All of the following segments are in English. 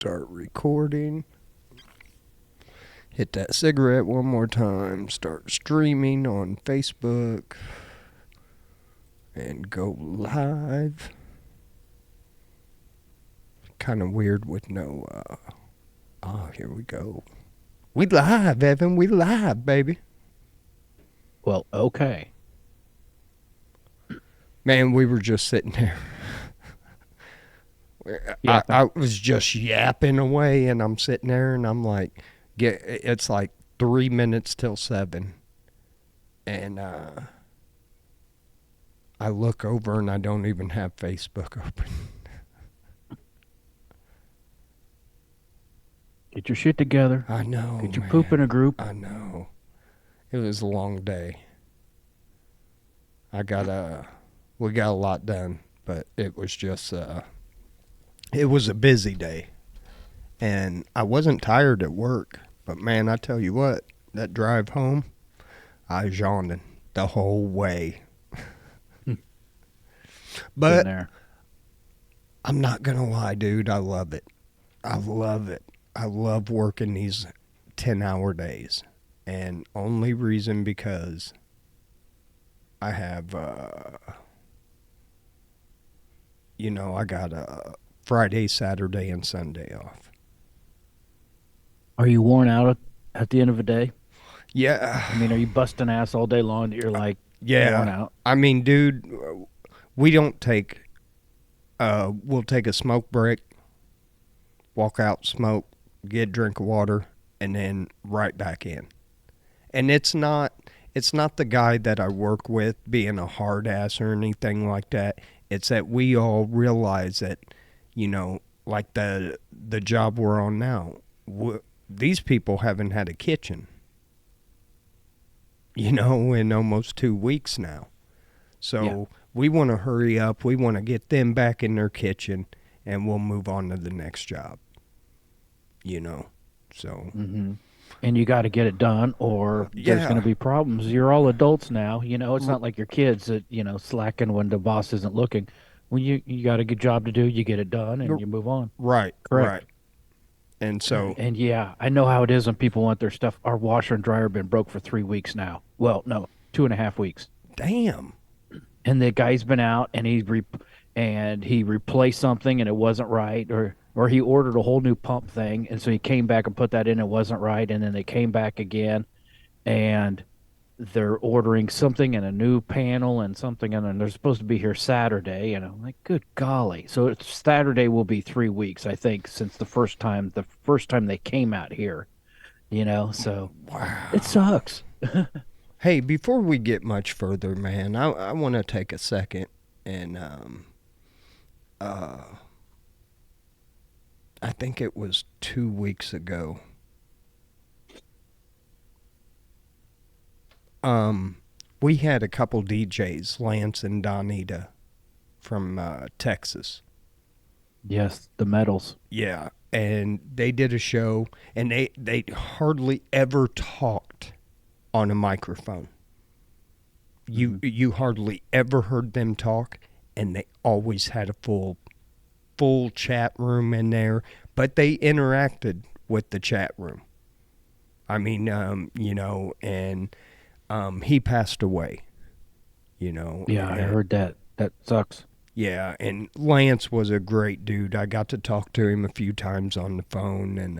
Start recording. Hit that cigarette one more time. Start streaming on Facebook. And go live. Kind of weird with no, here we go. We live, Evan. We live, baby. Well, okay. Man, we were just sitting there. I was just yapping away, and I'm sitting there, and I'm like, it's like 3 minutes till 7. And I look over, and I don't even have Facebook open. Get your shit together. I know, Get your man. poop in a group. I know. It was a long day. We got a lot done, but it was just, it was a busy day. And I wasn't tired at work, but man, I tell you what, that drive home, I was yawning the whole way. But I'm not going to lie, dude, I love it. I love it. I love working these 10-hour days. And only reason because I have, I got a Friday, Saturday, and Sunday off. Are you worn out at the end of the day? Yeah. I mean, are you busting ass all day long that you're like worn out? I mean, dude, we don't take, we'll take a smoke break, walk out, smoke, get a drink of water, and then right back in. And it's not the guy that I work with being a hard ass or anything like that. It's that we all realize that, like the job we're on now, these people haven't had a kitchen, in almost 2 weeks now. So we want to hurry up. We want to get them back in their kitchen, and we'll move on to the next job, so. Mm-hmm. And you got to get it done, or there's going to be problems. You're all adults now. It's not like your kids that, slacking when the boss isn't looking. When you got a good job to do, you get it done, and you move on. Right, correct. Right. And so. And yeah, I know how it is when people want their stuff. Our washer and dryer have been broke for 3 weeks now. Well, no, 2.5 weeks. Damn. And the guy's been out, and he replaced something, and it wasn't right, or he ordered a whole new pump thing, and so he came back and put that in, it wasn't right, and then they came back again, and they're ordering something and a new panel and something, and then they're supposed to be here Saturday, and I'm like, good golly. So Saturday will be 3 weeks, I think, since the first time they came out here, so wow. It sucks. Hey, before we get much further, man, I want to take a second and I think it was 2 weeks ago. We had a couple DJs, Lance and Donita from Texas. Yes, the medals. Yeah, and they did a show, and they hardly ever talked on a microphone. You hardly ever heard them talk, and they always had a full chat room in there, but they interacted with the chat room. I mean, and he passed away, Yeah, I heard that. That sucks. Yeah, and Lance was a great dude. I got to talk to him a few times on the phone, and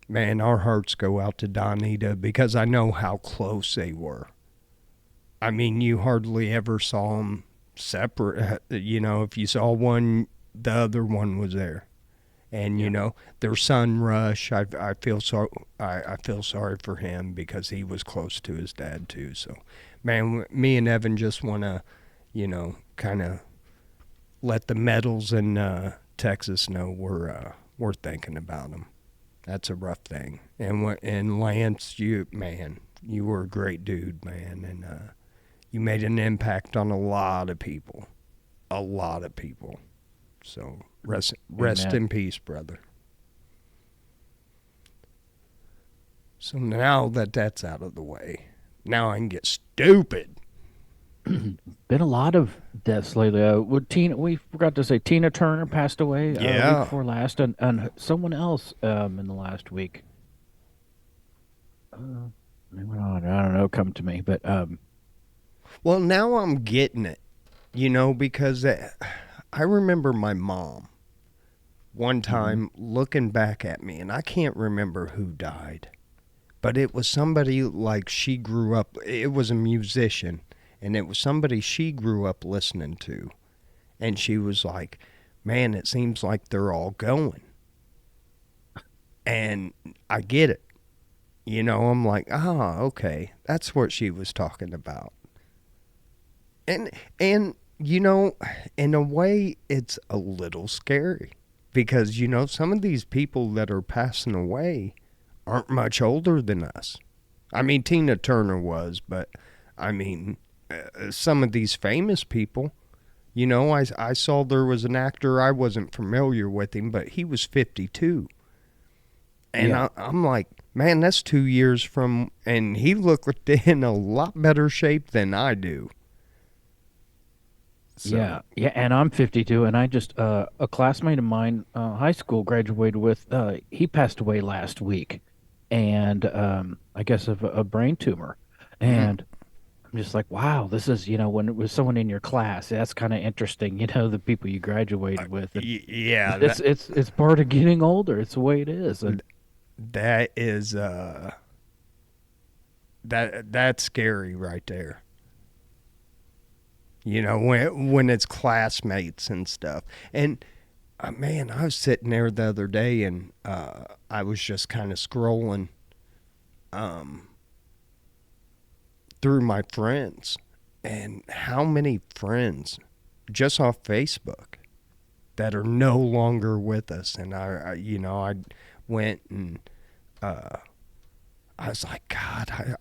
man, our hearts go out to Donita because I know how close they were. I mean, you hardly ever saw them separate. If you saw one, the other one was there. And their son Rush, I feel sorry for him because he was close to his dad too. So, man, me and Evan just want to, kind of let the medals in Texas know we're thinking about them. That's a rough thing. And Lance, you were a great dude, man, and you made an impact on a lot of people. So rest in peace, brother. So now that that's out of the way, now I can get stupid. Been a lot of deaths lately. We forgot to say Tina Turner passed away week Yeah. before last, and someone else in the last week. I don't know, come to me, but Well, now I'm getting it, because I remember my mom one mhm. time looking back at me, and I can't remember who died, but it was somebody like she grew up, it was a musician, and it was somebody she grew up listening to. And she was like, man, it seems like they're all going. And I get it. I'm like, okay, that's what she was talking about. And and in a way it's a little scary because some of these people that are passing away aren't much older than us. I mean, Tina Turner was, but I mean, some of these famous people, I saw there was an actor, I wasn't familiar with him, but he was 52. And Yeah, I'm like, man, that's 2 years from, and he looked in a lot better shape than I do. So, yeah, and I'm 52, and I just a classmate of mine, high school graduated with, he passed away last week, and I guess of a brain tumor, mm, and I'm just like, wow, this is, when it was someone in your class, that's kind of interesting, the people you graduated with, and yeah, but it's part of getting older. It's the way it is, and that is that's scary right there. When it's classmates and stuff. And man, I was sitting there the other day and I was just kind of scrolling um, through my friends, and how many friends just off Facebook that are no longer with us. And I went and I was like, God,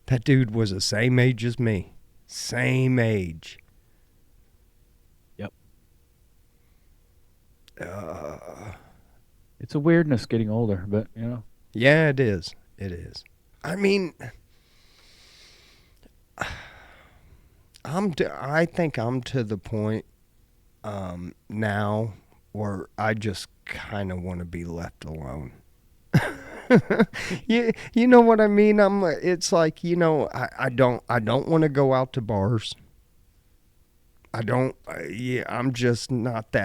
that dude was the same age as me, same age. yep, Uh, it's a weirdness getting older, but yeah, it is. It is. I mean, I think I'm to the point now where I just kind of want to be left alone. You know what I mean? It's like, I don't want to go out to bars. I don't yeah, I'm just not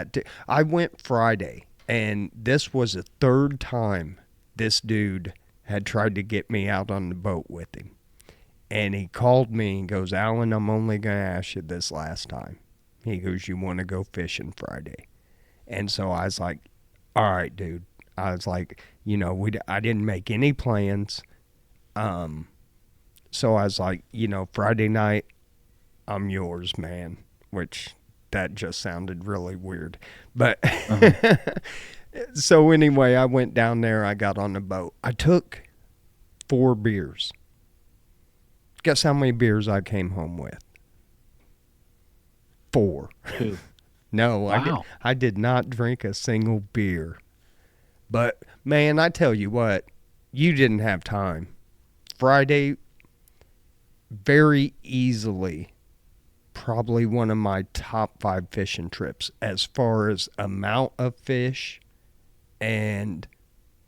I went Friday, and this was the third time this dude had tried to get me out on the boat with him. And he called me and goes, Alan, I'm only going to ask you this last time. He goes, you want to go fishing Friday? And so I was like, all right, dude. I was like, I didn't make any plans. Um, so I was like, Friday night, I'm yours, man. Which that just sounded really weird. But uh-huh. so anyway, I went down there. I got on the boat. I took 4 beers. Guess how many beers I came home with? 4. Two. No, Wow. I did not drink a single beer. But man, I tell you what, you didn't have time. Friday, very easily, probably one of my top 5 fishing trips as far as amount of fish and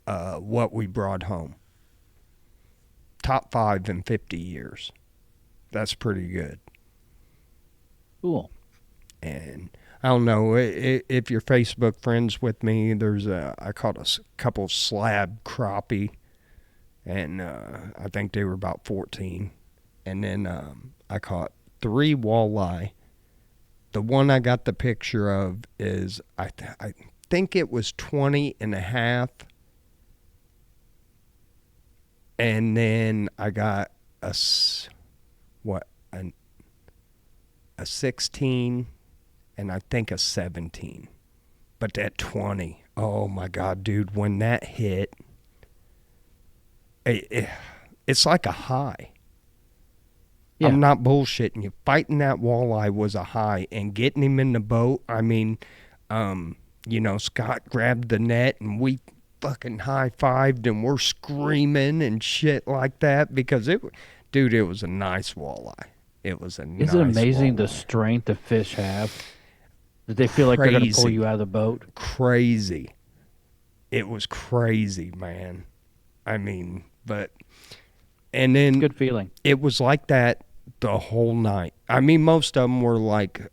what we brought home. Top 5 in 50 years. That's pretty good. Cool. And I don't know if you're Facebook friends with me. I caught a couple slab crappie, and I think they were about 14. And then I caught 3 walleye. The one I got the picture of is I think it was 20 and a half. And then I got what a 16 and I think a 17. But that 20, oh my God, dude, when that hit, it's like a high. Yeah. I'm not bullshitting you. Fighting that walleye was a high, and getting him in the boat, I mean, Scott grabbed the net and we fucking high fived and we're screaming and shit like that because it was a nice walleye. It was a Isn't it nice amazing the walleye. strength the fish have? That they feel like they're going to pull Crazy, you out of the boat? crazy. It was crazy, man. I mean, but and It's a then good feeling. it was like that the whole night. I mean, most of them were like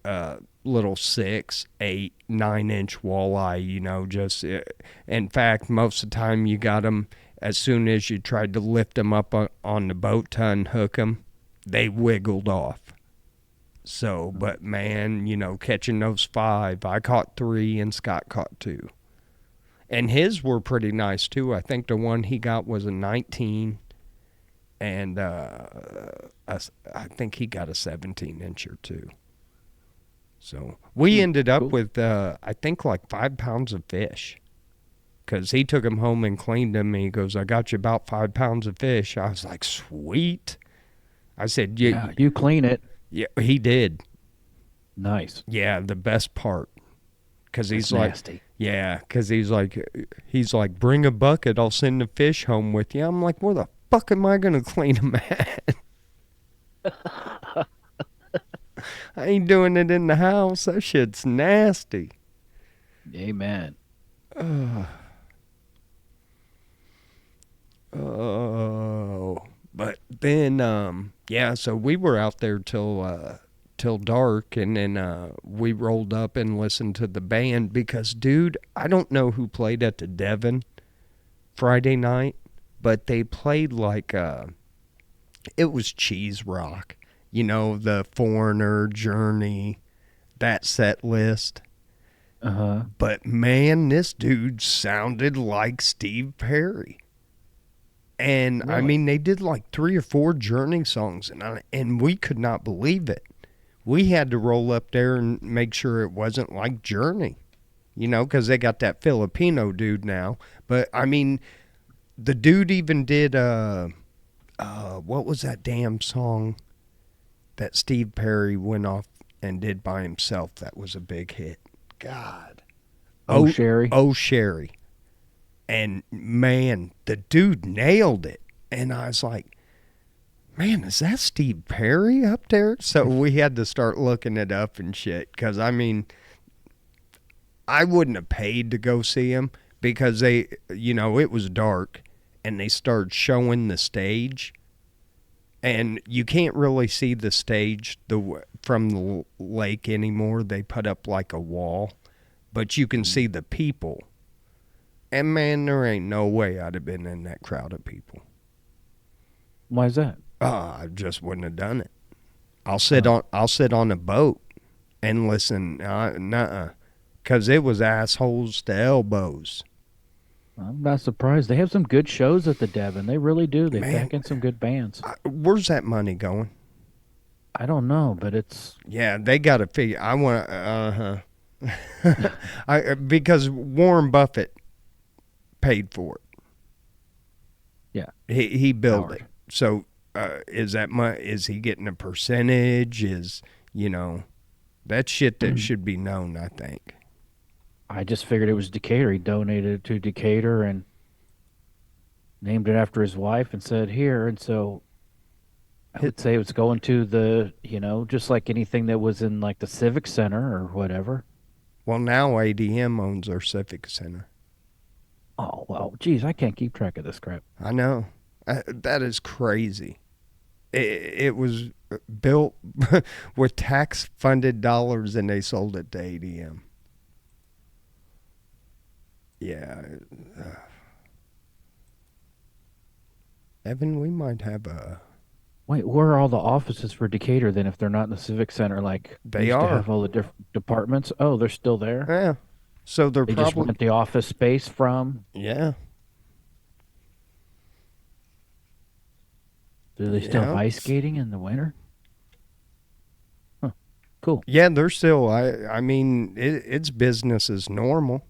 little 6, 8, 9 inch walleye. Just in fact, most of the time you got them as soon as you tried to lift them up on the boat to unhook them, they wiggled off. So, but man, catching those 5, I caught 3 and Scott caught 2. And his were pretty nice too. I think the one he got was a 19, and I think he got a 17 incher too. So we ended up Cool. with I think like 5 pounds of fish, because he took them home and cleaned them. And he goes, "I got you about 5 pounds of fish." I was like, "Sweet." I said, "Yeah, Yeah, you clean it. yeah." He did. Nice. Yeah, the best part, because That's he's like, nasty. yeah, because he's like, "Bring a bucket. I'll send the fish home with you." I'm like, "Where the fuck am I gonna clean them at?" I ain't doing it in the house. That shit's nasty. Amen. Oh, but then yeah, so we were out there till dark, and then we rolled up and listened to the band because, dude, I don't know who played at the Devon Friday night, but they played like it was cheese rock. The Foreigner, Journey, that set list. Uh-huh. But man, this dude sounded like Steve Perry. And I Really? mean, they did like 3 or 4 Journey songs, and we could not believe it. We had to roll up there and make sure it wasn't like Journey, because they got that Filipino dude now. But I mean, the dude even did what was that damn song that Steve Perry went off and did by himself? That was a big hit. God. Oh, Sherry. Oh, Sherry. And man, the dude nailed it. And I was like, "Man, is that Steve Perry up there?" So we had to start looking it up and shit. Because, I mean, I wouldn't have paid to go see him because it was dark and they started showing the stage. And you can't really see the stage from the lake anymore. They put up like a wall, but you can see the people. And man, there ain't no way I'd have been in that crowd of people. Why is that? I just wouldn't have done it. I'll sit on a boat and listen. Nuh-uh. Because it was assholes to elbows. I'm not surprised. They have some good shows at the Devon. They really do. They Man, pack in some good bands. where's that money going? I don't know, but it's Yeah, they got to figure. I want to. Because Warren Buffett paid for it. yeah, He built Howard. it. So is he getting a percentage? That's shit that should be known, I think. I just figured it was Decatur. He donated it to Decatur and named it after his wife and said here. And so I would say it's going to just like anything that was in like the Civic Center or whatever. Well, now ADM owns our Civic Center. Oh, well, geez, I can't keep track of this crap. I know. That is crazy. It was built with tax-funded dollars, and they sold it to ADM. Yeah. Evan, we might have a... Wait, where are all the offices for Decatur then if they're not in the Civic Center? Like, They used to are. have all the different departments. Oh, they're still there? Yeah. So they're They just probably... rent the office space from. Yeah. Do they still have Yeah. ice skating in the winter? Huh. Cool. Yeah, they're still... I mean, it's business as normal.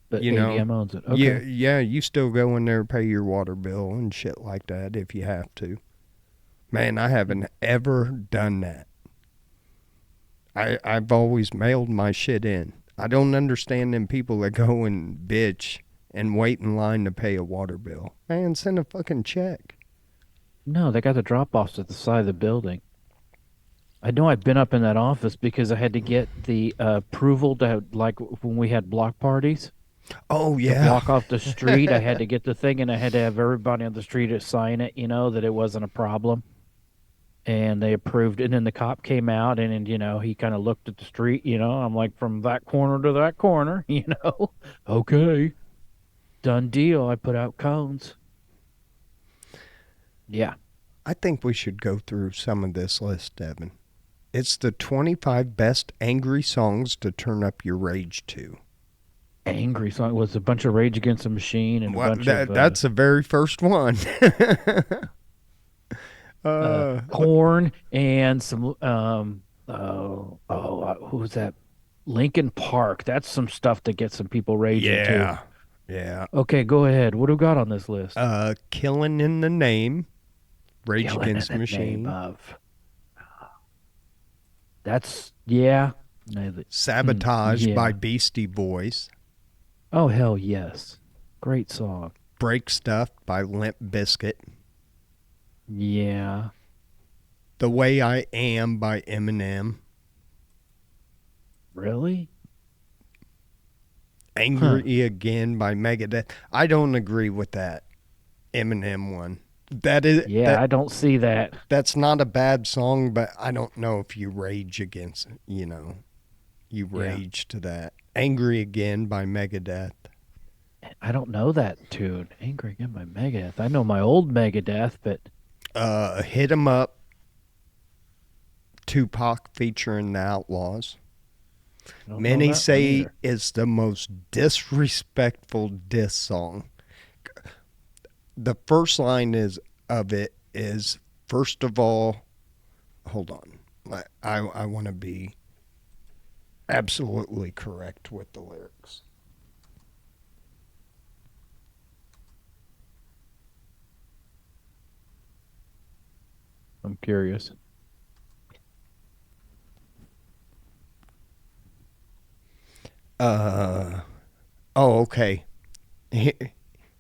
But You know, ADM owns it. yeah, Okay. yeah. You still go in there and pay your water bill and shit like that if you have to. Man, I haven't ever done that. I've always mailed my shit in. I don't understand them people that go and bitch and wait in line to pay a water bill. Man, send a fucking check. No, they got the drop offs at the side of the building. I know I've been up in that office because I had to get the approval to like when we had block parties Oh to yeah. block off the street. I had to get the thing and I had to have everybody on the street to sign it, that it wasn't a problem. And they approved it. And then the cop came out and he kind of looked at the street, I'm like, from that corner to that corner, Okay, done deal. I put out cones. Yeah. I think we should go through some of this list, Devin. It's the 25 best angry songs to turn up your rage to. Angry song was a bunch of Rage Against the Machine and a Well, bunch of that's the very first one. Corn and some who's that? Lincoln Park. That's some stuff to get some people raging too. Yeah. Yeah. Okay, go ahead. What do we got on this list? Killing in the Name, Rage Killing Against the in the name Machine. of. That's yeah. Sabotage Yeah. by Beastie Boys. Oh hell yes, great song. Break Stuff by Limp Bizkit. Yeah. The Way I Am by Eminem. Really? Angry Again by Megadeth. I don't agree with that Eminem one. That is Yeah, I don't see that. that's not a bad song, but I don't know if you rage against it, you Yeah. rage to that. Angry Again by Megadeth. I don't know that tune. Angry Again by Megadeth. I know my old Megadeth, but Hit 'Em Up, Tupac featuring the Outlaws. I don't know Many that one say either. is the most disrespectful diss song. The first line of it is, first of all, hold on. I want to be absolutely correct with the lyrics. I'm curious. Oh, okay.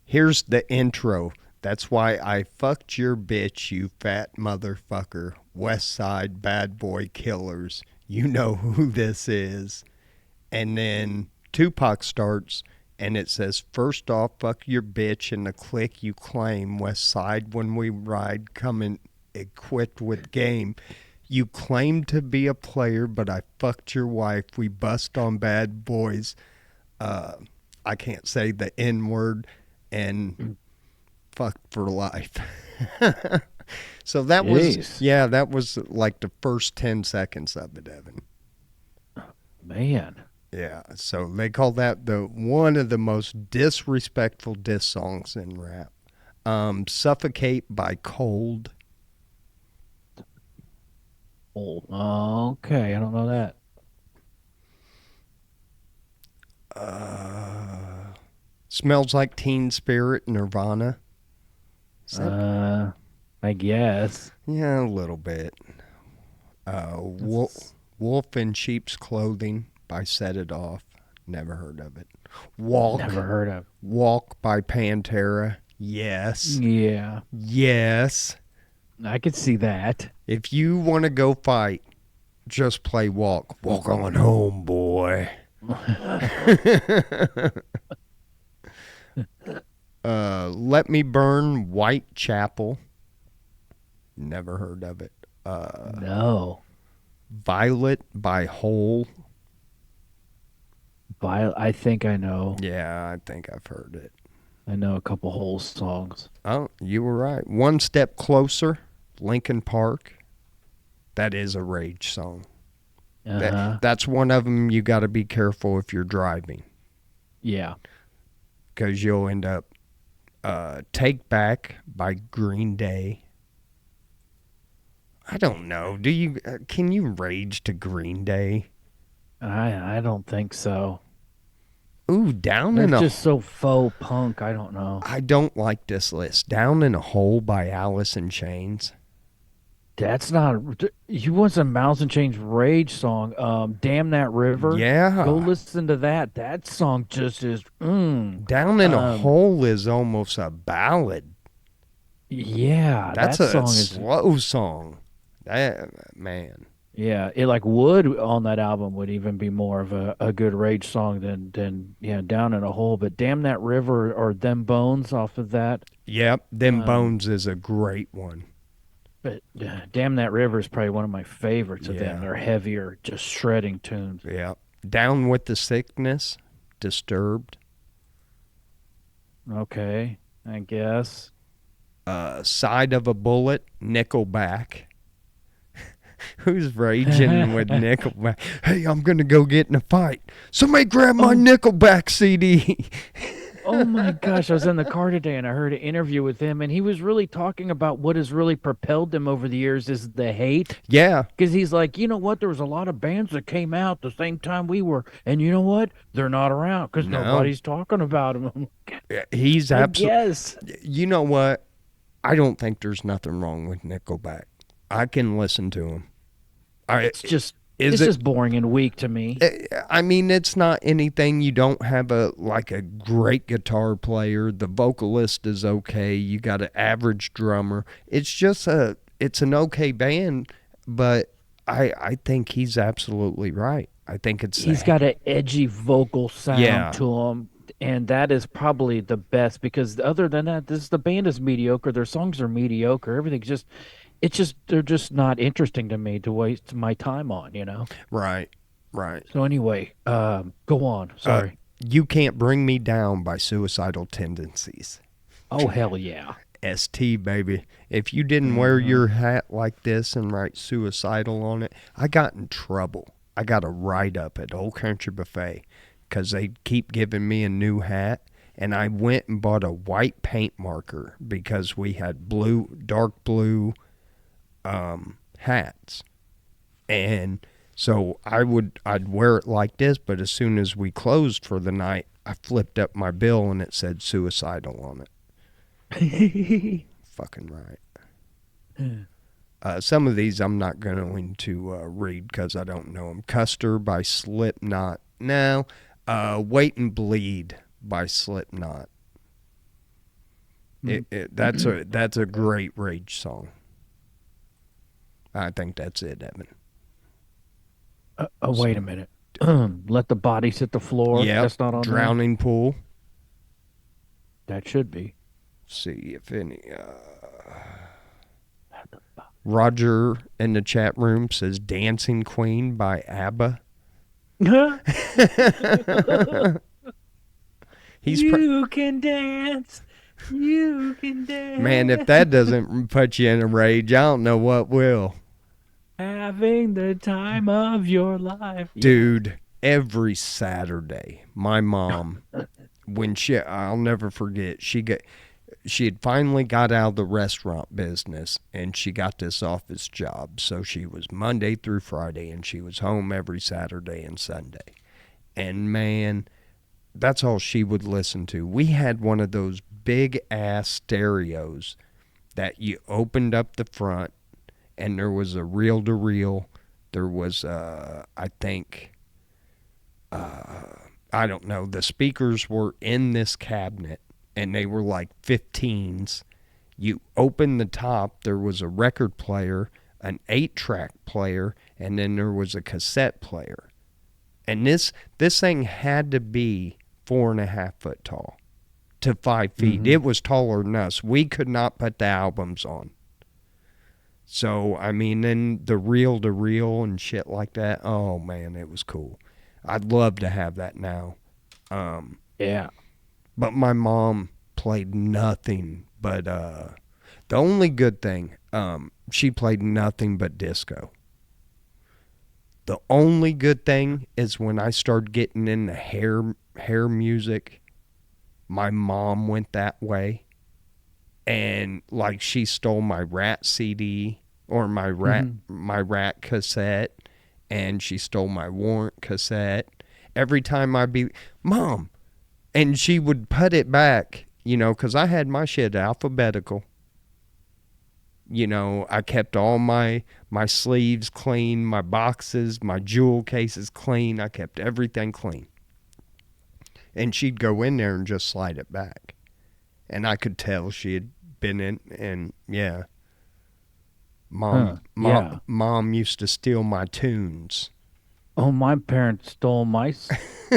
Here's the intro. That's why I fucked your bitch, you fat motherfucker. West Side bad boy killers. You know who this is. And then Tupac starts and it says, first off, fuck your bitch and the clique you claim. West Side when we ride, coming equipped with game. You claim to be a player, but I fucked your wife. We bust on bad boys. I can't say the N word and fuck for life. So that Jeez. that was like the first 10 seconds of it, Evan. Man. Yeah, so they call that the one of the most disrespectful diss songs in rap. Suffocate by Cold. Oh, okay. I don't know that. Smells Like Teen Spirit, Nirvana. Is that- I guess. yeah, a little bit. Wolf in Sheep's Clothing by Set It Off. Never heard of it. Never heard of. Walk by Pantera. Yes. Yeah. Yes. I could see that. If you want to go fight, just play Walk. Walk on home, boy. Let Me Burn, Whitechapel. Never heard of it. No. Violet by Hole. I think I know. Yeah, I think I've heard it. I know a couple whole songs. Oh, you were right. One Step Closer, Lincoln Park. That is a rage song. Uh-huh. That's one of them you got to be careful if you're driving, Yeah. because you'll end up Take Back by Green Day. I don't know. Do you can you rage to Green Day? I don't think so. Ooh, Down They're in a just so faux punk. I don't know. I don't like this list. Down in a Hole by Alice in Chains. That's not. You want some Mouse and Chains Rage song? Damn That River. Yeah. Go listen to that. That song just is. Down in a Hole is almost a ballad. Yeah, That's that a song is. slow song. That man. Yeah, it like Wood on that album would even be more of a good Rage song than yeah, Down in a Hole. But Damn That River or Them Bones off of that. Yep, Them Um, Bones is a great one. but Damn That River is probably one of my favorites of them. Yeah, They're heavier, just shredding tunes. yeah. Down with the Sickness, Disturbed. Okay, I guess. Side of a Bullet, Nickelback. Who's raging with Nickelback? Hey, I'm gonna go get in a fight. Somebody grab my Oh, Nickelback CD. oh my gosh, I was in the car today and I heard an interview with him, and he was really talking about what has really propelled them over the years is the hate. Yeah, Because he's like, you know what? There was a lot of bands that came out the same time we were, and you know what? They're not around because no, nobody's talking about them. he's I absolutely. guess You know what? I don't think there's nothing wrong with Nickelback. I can listen to him. I it's just is it's it? just boring and weak to me. I mean, it's not anything. You don't have a great guitar player. The vocalist is okay. You got an average drummer. It's an okay band, but I think he's absolutely right. I think it's He's got an edgy vocal sound yeah, to him, and that is probably the best because other than that, this the band is mediocre. Their songs are mediocre. Everything's just it's just they're just not interesting to me to waste my time on. right, right. So anyway, go on. Uh, Sorry. you Can't Bring Me Down by Suicidal Tendencies. Oh hell yeah. ST, baby. If you didn't wear Hmm. your hat like this and write suicidal on it, I got in trouble. I got a write up at Old Country Buffet because they keep giving me a new hat. And I went and bought a white paint marker because we had dark blue hats. And so I'd wear it like this, but as soon as we closed for the night, I flipped up my bill and it said suicidal on it. Fucking right. Some of these I'm not going to read because I don't know them. Custer by Slipknot. No. Wait and Bleed by Slipknot. That's a great Rage song. I think that's it, Evan. Wait So, a minute. Let the bodies hit the floor. yep. That's not on there. Drowning Pool. That should be. See if any. Roger in the chat room says Dancing Queen by ABBA. He's You can dance. You can man, if dance. that doesn't put you in a rage, I don't know what will. Having the time of your life. Yeah. Dude, every Saturday, my mom, I'll never forget, she had finally got out of the restaurant business and she got this office job. So she was Monday through Friday and she was home every Saturday and Sunday. And man, that's all she would listen to. We had one of those big ass stereos that you opened up the front and there was a reel to reel. There was, I think, I don't know, the speakers were in this cabinet and they were like 15s. You open the top, there was a record player, an 8-track player, and then there was a cassette player. And this thing had to be 4.5 foot tall to 5 feet. Hmm. It was taller than us. We could not put the albums on. So, I mean, then the reel to reel and shit like that. Oh, man, it was cool. I'd love to have that now. Yeah. But my mom played nothing but, the only good thing, she played nothing but disco. The only good thing is when I started getting into hair music, my mom went that way. And like she stole my Rat CD or Hmm. my Rat cassette, and she stole my Warrant cassette. Every time I'd be, Mom, and she would put it back, because I had my shit alphabetical. I kept all my sleeves clean, my boxes, my jewel cases clean. I kept everything clean. And she'd go in there and just slide it back. And I could tell she had been in, and yeah, Huh. Yeah. Mom used to steal my tunes. Oh, my parents stole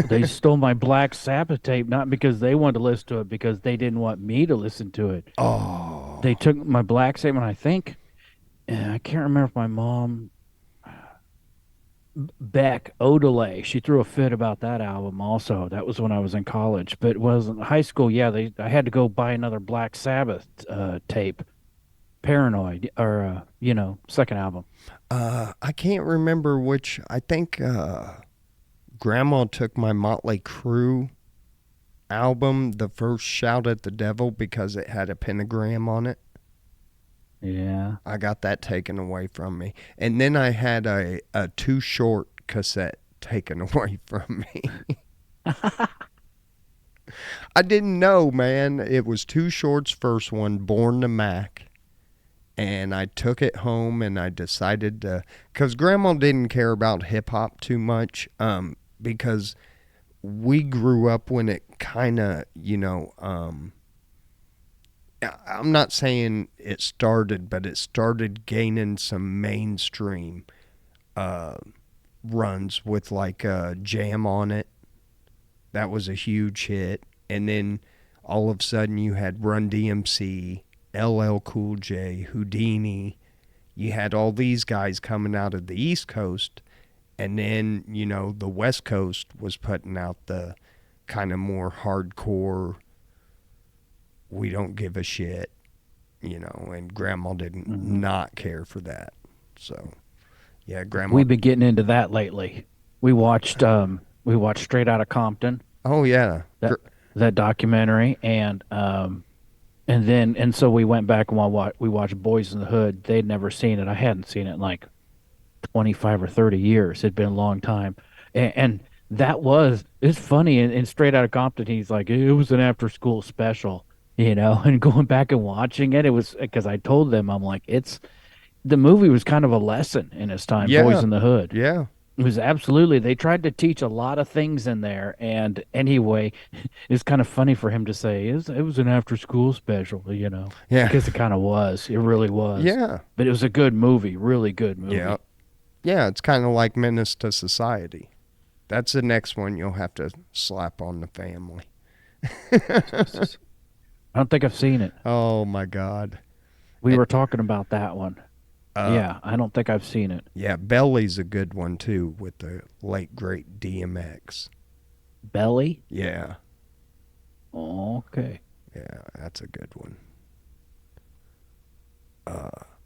they stole my Black Sabbath tape, not because they wanted to listen to it, because they didn't want me to listen to it. They Oh, took my Black Sabbath, and I think, I can't remember if my mom, Beck Odelay, she threw a fit about that album also. That was when I was in college, but it was in high school. Yeah, I had to go buy another Black Sabbath tape, Paranoid, or, second album. I can't remember which. I think Grandma took my Motley Crue album, the first Shout at the Devil, because it had a pentagram on it. Yeah. I got that taken away from me. And then I had a Too Short cassette taken away from me. I didn't know, man. It was Too Short's first one, Born to Mac. And I took it home and I decided to, because Grandma didn't care about hip hop too much, because we grew up when it kind of, I'm not saying it started, but it started gaining some mainstream runs with like Jam on it. That was a huge hit. And then all of a sudden you had Run DMC, LL Cool J, Houdini. You had all these guys coming out of the East Coast. And then, the West Coast was putting out the kind of more hardcore, we don't give a shit, and Grandma didn't not care for that. So, yeah, Grandma. We've been getting into that lately. We watched Straight Outta Compton, Oh, yeah. that documentary, and so we went back and we watched Boys in the Hood. They'd never seen it. I hadn't seen it in like 25 or 30 years. It'd been a long time. And it's funny. In Straight Outta Compton, he's like, it was an after school special, and going back and watching it, it was because I told them, I'm like, the movie was kind of a lesson in its time, Yeah. Boys in the Hood. Yeah. It was absolutely, they tried to teach a lot of things in there. And anyway, it's kind of funny for him to say it was an after school special, Yeah. because it kind of was. It really was. Yeah. But it was a good movie, really good movie. Yeah. Yeah, it's kind of like Menace to Society. That's the next one you'll have to slap on the family. I don't think I've seen it. Oh, my God. We were talking about that one. Uh, Yeah, I don't think I've seen it. Yeah, Belly's a good one, too, with the late, great DMX. Belly? Yeah. Okay. Yeah, that's a good one.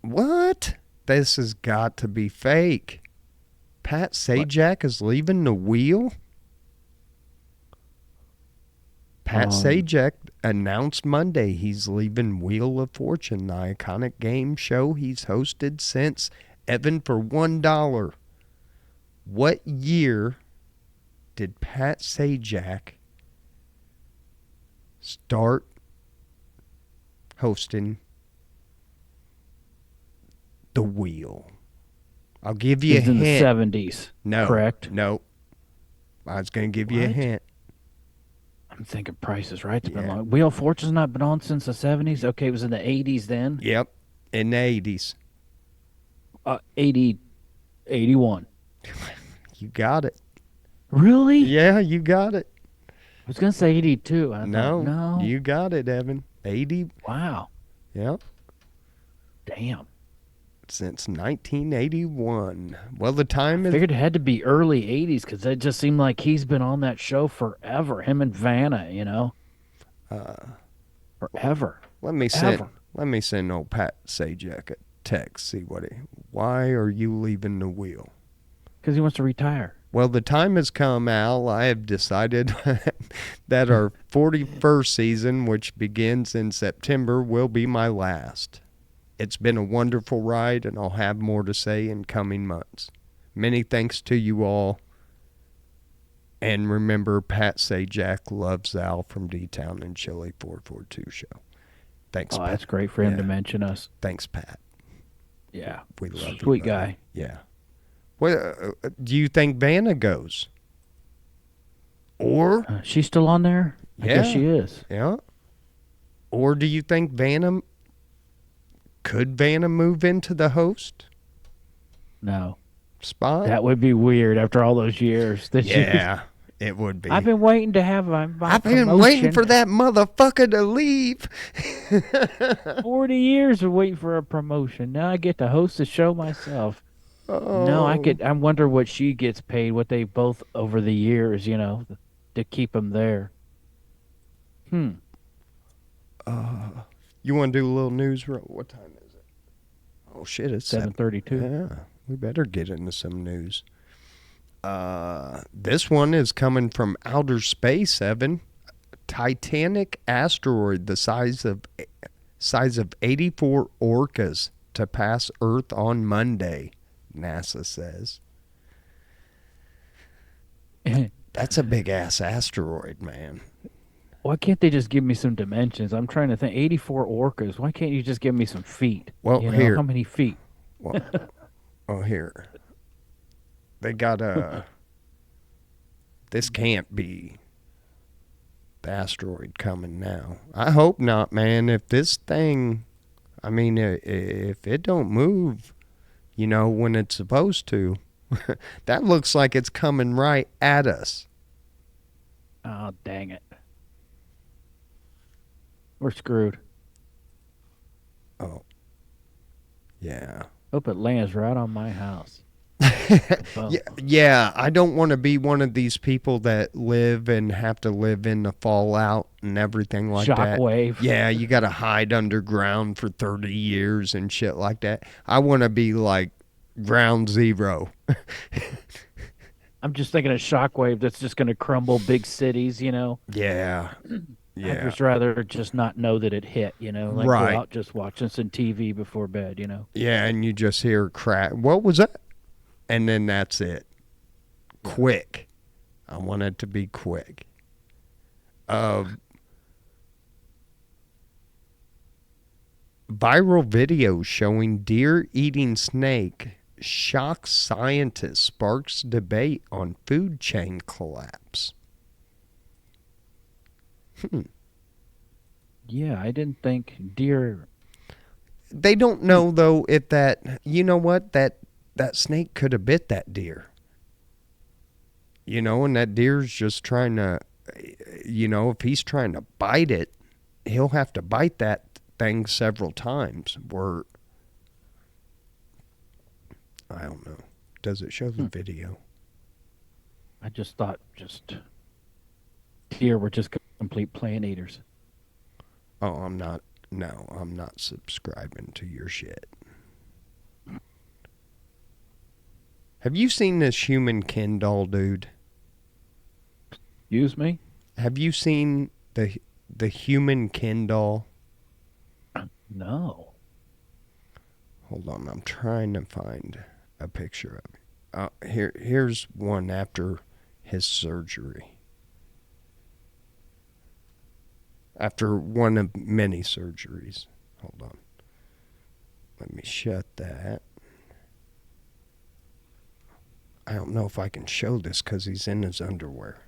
What? This has got to be fake. Pat Sajak is leaving the wheel? Pat Sajak announced Monday he's leaving Wheel of Fortune, the iconic game show he's hosted since Evan for $1. What year did Pat Sajak start hosting the wheel? I'll give you It's a in the hint. 70s. No. Correct? No. I was going to give you a What? hint. I'm thinking Price is Right. It's been Yeah. long. Wheel of Fortune's not been on since the 70s. Okay, it was in the 80s then. Yep. In the 80s. 80, 81. You got it. Really? Yeah, you got it. I was going to say 82. I No. thought, no. You got it, Evan. 80. Wow. Yep. Damn. Since 1981. Well, the time is... Figured it had to be early 80s because it just seemed like he's been on that show forever. Him and Vanna, forever. Let me send old Pat Sajak a text. See why are you leaving the wheel? Because he wants to retire. Well, the time has come, Al. I have decided that our 41st season, which begins in September, will be my last. It's been a wonderful ride, and I'll have more to say in coming months. Many thanks to you all. And remember, Pat Sajak loves Al from D-Town&Chili442 Show. Thanks, Pat. That's great for him to mention us. Thanks, Pat. Yeah. We love you. Sweet guy. Yeah. Well, do you think Vanna goes? Or? She's still on there? I guess she is. Yeah. Or do you think Vanna Could Vanna move into the host No, spot? that would be weird after all those years that she's. Yeah, it would I've be. been waiting to have my I've been waiting promotion. for that motherfucker to leave. 40 years of waiting for a promotion. Now I get to host the show myself. No, I Oh. could. I wonder what she gets paid, what they both over the years, to keep them there. Hmm. You want to do a little news? What time is it? Oh shit, it's 7:32. Yeah, we better get into some news. This one is coming from outer space, Evan. Titanic asteroid the size of 84 orcas to pass Earth on Monday, NASA says. That's a big ass asteroid, man. Why can't they just give me some dimensions? I'm trying to think. 84 orcas. Why can't you just give me some feet? Well, here. How many feet? Well, here. They got a. This can't be the asteroid coming now. I hope not, man. If this thing, I mean, if it don't move, when it's supposed to, that looks like it's coming right at us. Oh, dang it. We're screwed. Oh, yeah. Hope it lands right on my house. Yeah, I don't want to be one of these people that live and have to live in the fallout and everything like that. Shockwave. Yeah, you got to hide underground for 30 years and shit like that. I want to be like ground zero. I'm just thinking of shockwave that's just going to crumble big cities, Yeah. I'd just rather just not know that it hit, like Right. go out just watching some TV before bed, Yeah, and you just hear crack. What was that? And then that's it. Quick. I want it to be quick. Viral video showing deer eating snake shocks scientists, sparks debate on food chain collapse. Yeah, I didn't think deer. They don't know though if that, you know what, that snake could have bit that deer. And that deer's just trying to, if he's trying to bite it, he'll have to bite that thing several times. Where, I don't know. Does it show the video? I just thought deer were just complete plant eaters. Oh, I'm not. No, I'm not subscribing to your shit. Have you seen this human Ken doll, dude? Excuse me? Have you seen the human Ken doll? No. Hold on, I'm trying to find a picture of it. Here's one after his surgery. After one of many surgeries. Hold on. Let me shut that. I don't know if I can show this because he's in his underwear.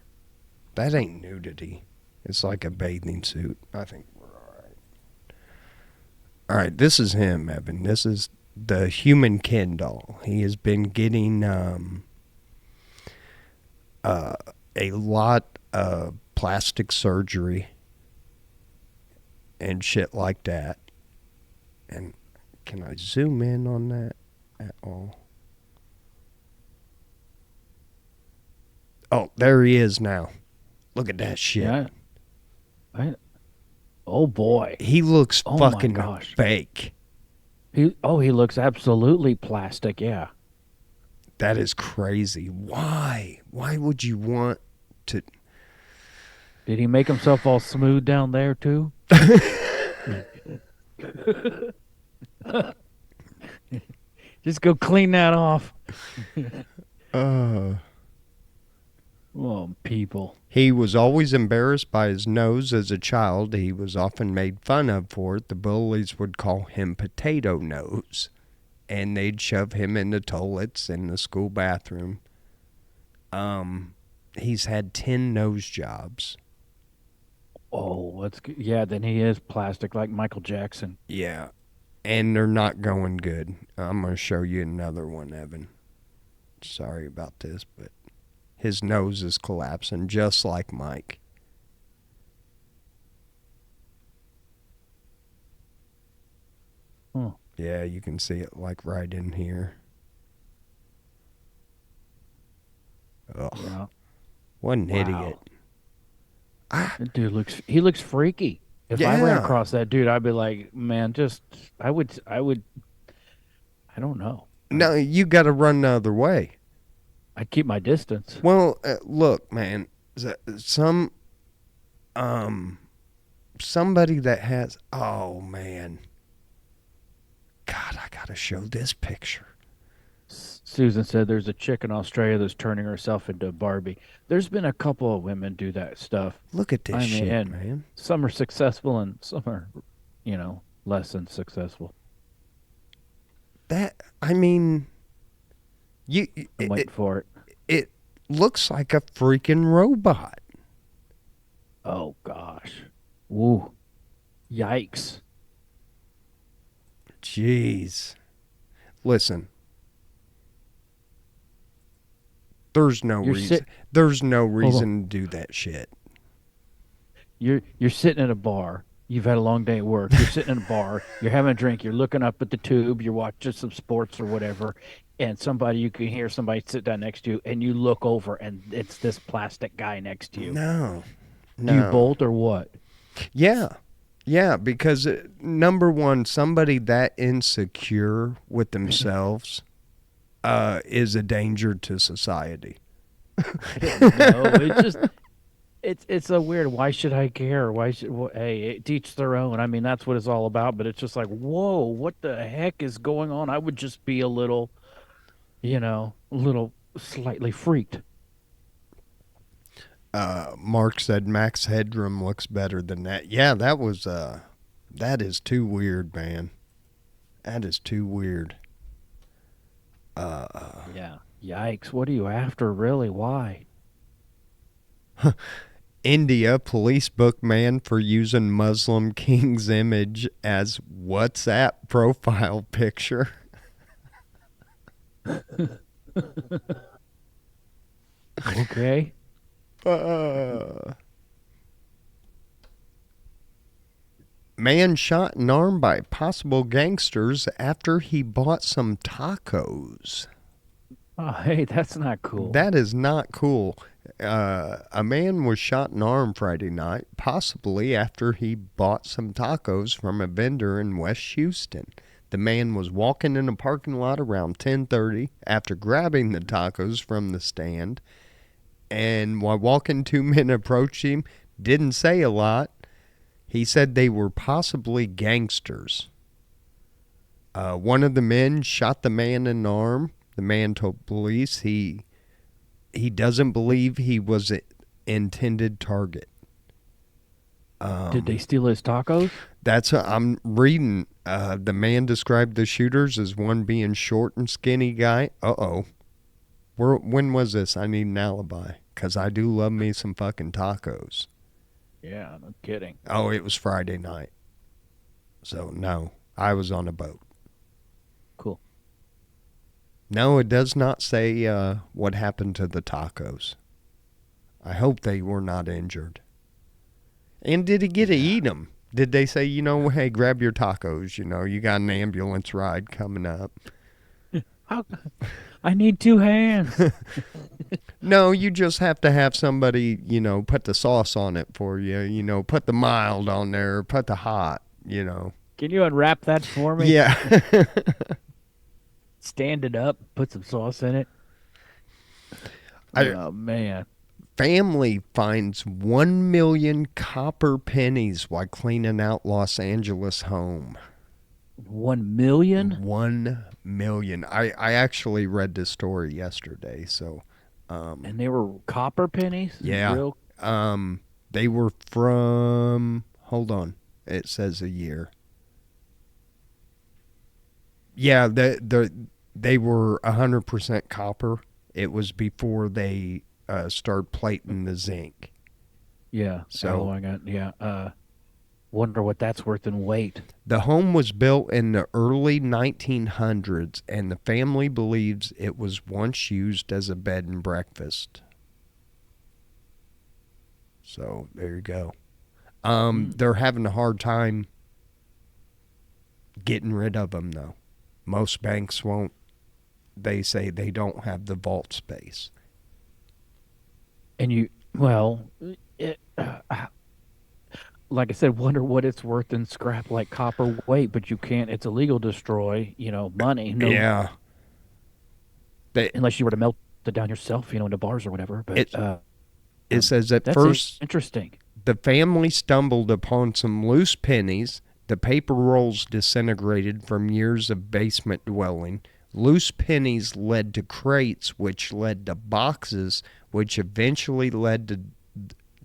That ain't nudity. It's like a bathing suit. I think we're all right. All right, this is him, Evan. This is the human Ken doll. He has been getting a lot of plastic surgery and shit like that. And can I zoom in on that at all? Oh, there he is now. Look at that shit. Yeah. Oh boy. He looks Oh my fucking gosh. fake. He looks absolutely plastic, yeah. That is crazy. Why? Why would you want to? Did he make himself all smooth down there too? Just go clean that off. Oh, people. He was always embarrassed by his nose as a child. He was often made fun of for it. The bullies would call him Potato Nose, and they'd shove him in the toilets in the school bathroom. He's had 10 nose jobs. Oh, that's good. Yeah, then he is plastic like Michael Jackson. Yeah. and they're not going good. I'm going to show you another one, Evan. Sorry about this, but his nose is collapsing just like Mike. Huh. Yeah, you can see it like right in here. Ugh. Yeah. What an Wow. idiot. That dude looks freaky. If I ran Yeah. across that dude, I'd be like, man, I don't know. No, you got to run the other way. I'd keep my distance. Well, look, man. Some somebody that has, oh man, God, I gotta show this picture. Susan said there's a chick in Australia that's turning herself into a Barbie. There's been a couple of women do that stuff. Look at this I mean, shit, and man. some are successful and some are, less than successful. That, I mean, you I'm waiting for it. it looks like a freaking robot. Oh gosh. Woo. Yikes. Jeez. Listen. There's no reason. There's no reason to do that shit. You're sitting at a bar. You've had a long day at work. You're sitting in a bar. You're having a drink. You're looking up at the tube. You're watching some sports or whatever, and you can hear somebody sit down next to you, and you look over, and it's this plastic guy next to you. No. Do you bolt or what? Yeah. Yeah, because number one, somebody that insecure with themselves is a danger to society. No, it's just it's a weird. Why should I care? Hey, teach their own. I mean, that's what it's all about. But it's just like, whoa, what the heck is going on? I would just be a little slightly freaked. Mark said Max Headroom looks better than that. Yeah, that is too weird, man. That is too weird. Yeah. Yikes. What are you after, really? Why? India police book man for using Muslim king's image as WhatsApp profile picture. Okay. Man shot in arm by possible gangsters after he bought some tacos. Oh, hey, that's not cool. That is not cool. A man was shot in arm Friday night, possibly after he bought some tacos from a vendor in West Houston. The man was walking in a parking lot around 10:30 after grabbing the tacos from the stand. And while walking, two men approached him, didn't say a lot. He said they were possibly gangsters. One of the men shot the man in the arm. The man told police he doesn't believe he was an intended target. Did they steal his tacos? I'm reading. The man described the shooters as one being short and skinny guy. When was this? I need an alibi, because I do love me some fucking tacos. Yeah, no kidding. Oh, it was Friday night. So, no, I was on a boat. Cool. No, it does not say what happened to the tacos. I hope they were not injured. And did he get to eat them? Did they say, hey, grab your tacos, you got an ambulance ride coming up? I need 2 hands. No, you just have to have somebody, put the sauce on it for you, put the mild on there, put the hot, Can you unwrap that for me? Yeah. Stand it up, put some sauce in it. Oh, man. Family finds 1 million copper pennies while cleaning out Los Angeles home. 1 million? 1 million. I actually read this story yesterday, so and they were copper pennies? Yeah. They were from, hold on, it says a year. Yeah, they were 100% copper. It was before they started plating the zinc. Yeah. So I got, yeah. Wonder what that's worth in weight. The home was built in the early 1900s, and the family believes it was once used as a bed and breakfast. So there you go. They're having a hard time getting rid of them, though. Most banks won't. They say they don't have the vault space. And like I said, wonder what it's worth in scrap like copper weight, but you can't. It's illegal to destroy, money. No, Yeah. unless you were to melt it down yourself, into bars or whatever. But It says at that's first interesting. the family stumbled upon some loose pennies. The paper rolls disintegrated from years of basement dwelling. Loose pennies led to crates, which led to boxes, which eventually led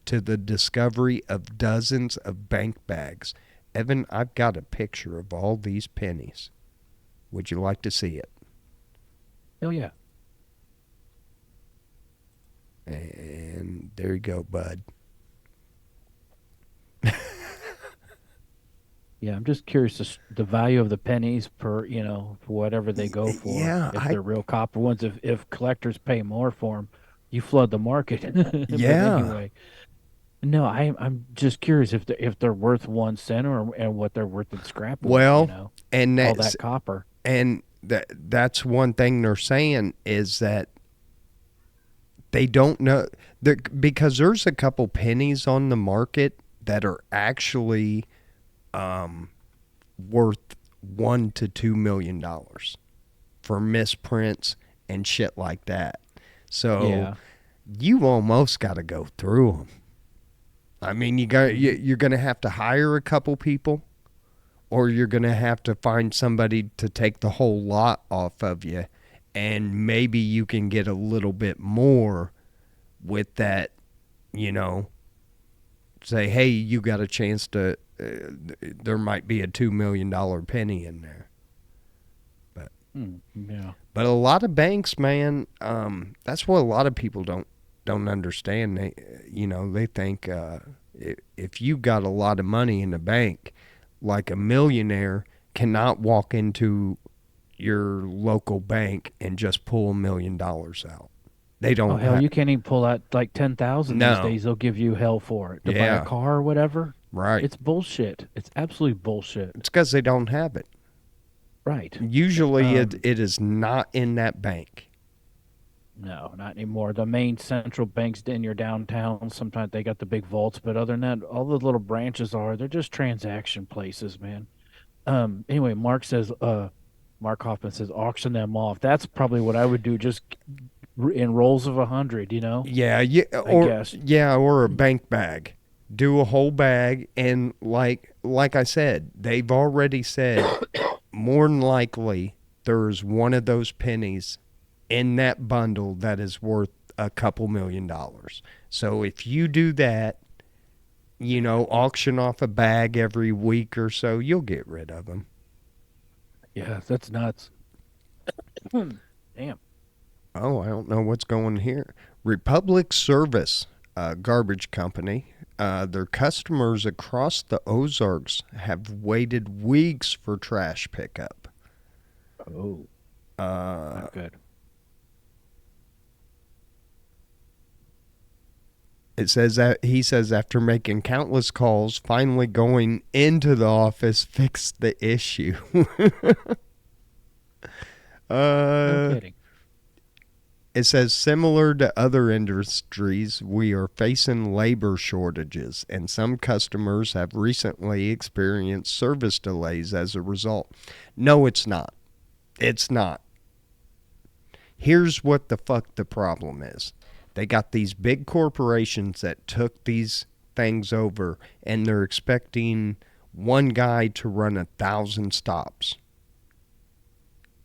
to the discovery of dozens of bank bags. Evan, I've got a picture of all these pennies. Would you like to see it? Oh yeah. And there you go, bud. Yeah, I'm just curious the value of the pennies per, for whatever they go for. Yeah, If they're real copper ones, if collectors pay more for them, you flood the market. But yeah. anyway, no, I'm just curious if they're worth 1 cent and what they're worth in scrap. Well, and all that's, that copper. and that's one thing they're saying is that they don't know because there's a couple pennies on the market that are actually worth $1 to $2 million for misprints and shit like that. So you almost got to go through them. I mean, you're going to have to hire a couple people, or you're going to have to find somebody to take the whole lot off of you, and maybe you can get a little bit more with that, say, hey, you got a chance to, there might be a $2 million penny in there. But yeah. But a lot of banks, man, that's what a lot of people don't understand. They think if you got a lot of money in the bank, like a millionaire cannot walk into your local bank and just pull $1 million out. They don't. Oh hell, you can't even pull out like 10,000 these No. days. They'll give you hell for it to buy Yeah. a car or whatever. Right. It's bullshit. It's absolute bullshit. It's because they don't have it. Right. Usually it is not in that bank. No, not anymore. The main central banks in your downtown, sometimes they got the big vaults, but other than that, all the little branches they're just transaction places, man. Anyway, Mark Hoffman says auction them off. That's probably what I would do, just in rolls of 100, Yeah, I guess. Yeah, or a bank bag. Do a whole bag, and like I said, they've already said more than likely there's one of those pennies in that bundle that is worth a couple $1 million. So if you do that, auction off a bag every week or so, you'll get rid of them. Yeah, that's nuts. Damn. Oh, I don't know what's going here. Republic Service, garbage company. Their customers across the Ozarks have waited weeks for trash pickup. Oh, not good. It says that he says after making countless calls, finally going into the office fixed the issue. No kidding. It says similar to other industries, we are facing labor shortages, and some customers have recently experienced service delays as a result. No, it's not. It's not. Here's what the fuck the problem is. They got these big corporations that took these things over, and they're expecting one guy to run 1,000 stops